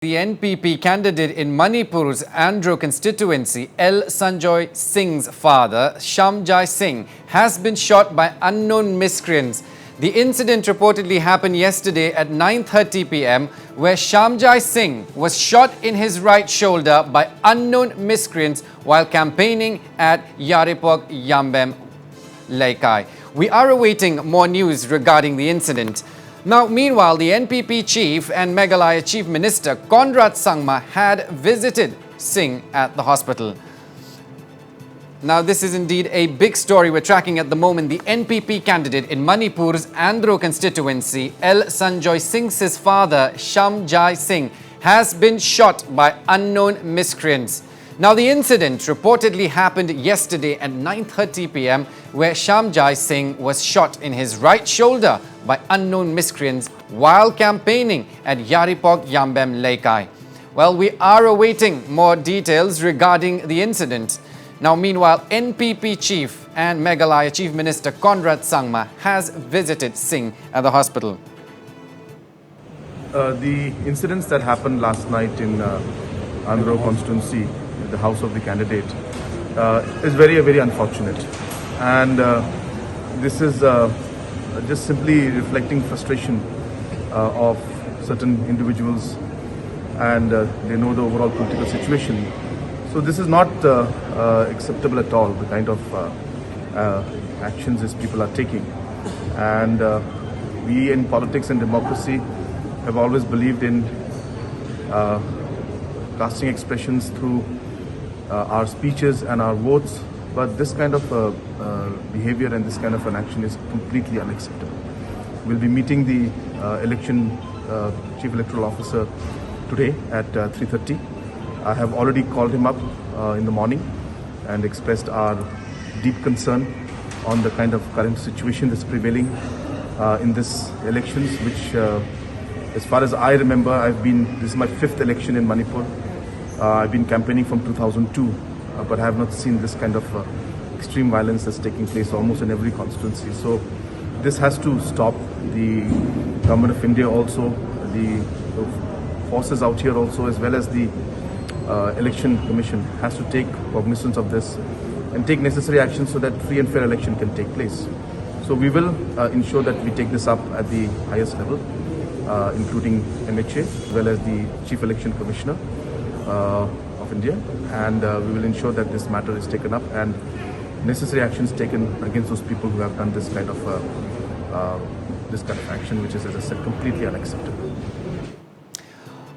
The NPP candidate in Manipur's Andro constituency, Sanjoy Singh's father, Shamjai Singh, has been shot by unknown miscreants. The incident reportedly happened yesterday at 9:30 p.m. where Shamjai Singh was shot in his right shoulder by unknown miscreants while campaigning at Yaripok Yambeem Leikai. We are awaiting more news regarding the incident. Now, meanwhile, the NPP chief and Meghalaya Chief Minister Conrad Sangma had visited Singh at the hospital. Now, this is indeed a big story we're tracking at the moment. The NPP candidate in Manipur's Andro constituency, Sanjoy Singh's father, Shamjai Singh, has been shot by unknown miscreants. Now, the incident reportedly happened yesterday at 9:30 p.m. where Shamjai Singh was shot in his right shoulder by unknown miscreants while campaigning at Yaripok Yambeem Leikai. Well, we are awaiting more details regarding the incident. Now, meanwhile, NPP chief and Meghalaya Chief Minister Conrad Sangma has visited Singh at the hospital. The incidents that happened last night in Andro constituency, the house of the candidate, is very unfortunate, and this is just simply reflecting frustration of certain individuals, and they know the overall political situation. So this is not acceptable at all, the kind of actions these people are taking. And we in politics and democracy have always believed in casting expressions through our speeches and our votes, but this kind of behavior and this kind of an action is completely unacceptable. We'll be meeting the Chief Electoral Officer today at 3:30. I have already called him up in the morning and expressed our deep concern on the kind of current situation that's prevailing in this elections, which as far as I remember, this is my 5th election in Manipur. I've been campaigning from 2002, but I have not seen this kind of extreme violence that's taking place almost in every constituency. So this has to stop. The Government of India also, the forces out here also, as well as the Election Commission has to take cognizance of this and take necessary action so that free and fair election can take place. So we will ensure that we take this up at the highest level, including MHA, as well as the Chief Election Commissioner of India, and we will ensure that this matter is taken up and necessary actions taken against those people who have done this kind of action, which is, as I said, completely unacceptable.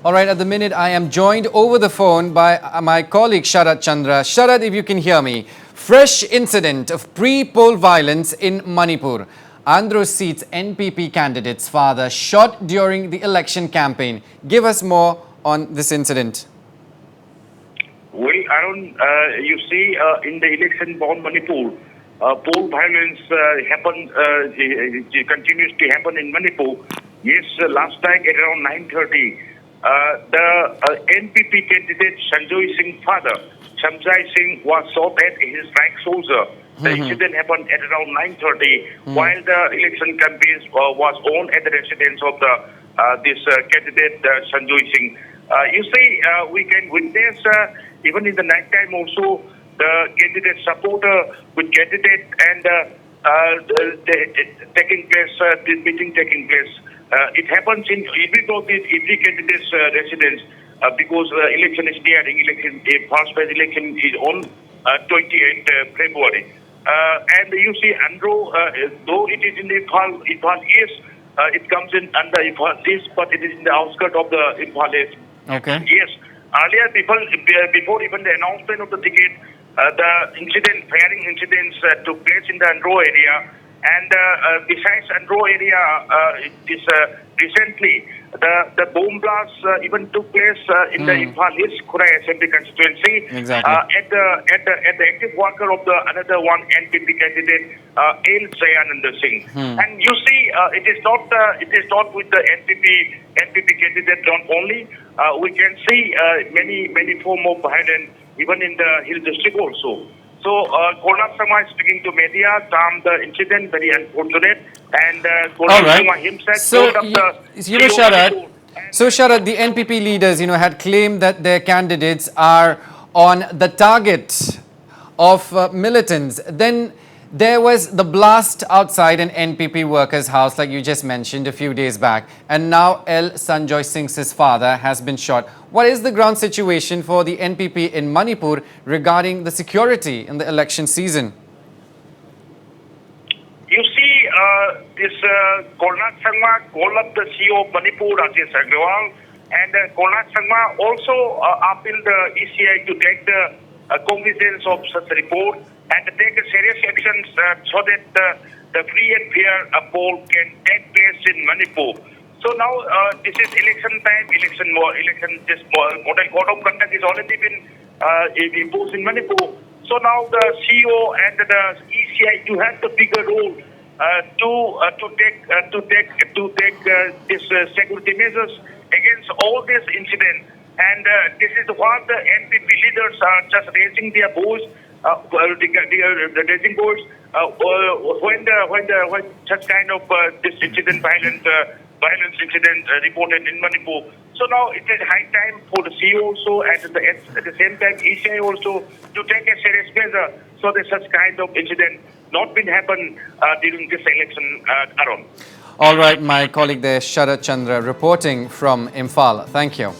All right, at the minute I am joined over the phone by my colleague Sharad Chandra. Sharad, if you can hear me. Fresh incident of pre-poll violence in Manipur. Andro seat's NPP candidate's father shot during the election campaign. Give us more on this incident. Well, Aaron, you see, in the election-bound Manipur, poll violence continues to happen in Manipur. Yes, last night at around 9:30, the NPP candidate Sanjoy Singh's father, Shamjai Singh, was shot at his right shoulder. The incident happened at around 9:30, while the election campaign was on at the residence of this candidate Sanjoy Singh. You see, we can witness even in the night time also the candidate supporter with candidate and taking place, this meeting taking place. It happens in every candidate's residence because election is nearing. First phase election is on 28th February. And you see, Andro, though it is in the Imphal East, it comes in under Imphal East, but it is in the outskirts of the Imphal East. Okay. Yes. Earlier, before even the announcement of the ticket, the firing incidents took place in the Andro area. And besides Andro area, recently the bomb blasts even took place in the Imphal East Kurai Assembly constituency. Exactly. At the active worker of the another one NPP candidate, Sayananda Singh. And you see, it is not with the NPP candidate only. We can see many form of violence even in the Hill district also. So, Konrad Sangma is speaking to media, termed the incident very unfortunate, and Konrad Sangma himself so, told up the... Sharad, So Sharad, the NPP leaders, had claimed that their candidates are on the target of militants. Then there was the blast outside an NPP workers' house, like you just mentioned a few days back. And now Sanjoy Singh's father has been shot. What is the ground situation for the NPP in Manipur regarding the security in the election season? You see, this Kolnat Sangma called up the CEO of Manipur, Rajesh Agrawal, and Kolnat Sangma also appealed the ECI to take the cognizance of such report and take serious actions so that the free and fair poll can take place in Manipur. So now this is election time, this model code of conduct is already been imposed in Manipur. So now the CEO and the ECI to have the bigger role to take this security measures against all these incidents. And this is what the NPP leaders are just raising their voice, raising voice when such kind of this incident, violence incident reported in Manipur. So now it is high time for the CEO also, and at the same time ECI also to take a serious measure so that such kind of incident not been happen during this election, Arun. All right, my colleague there, Sharad Chandra, reporting from Imphal. Thank you.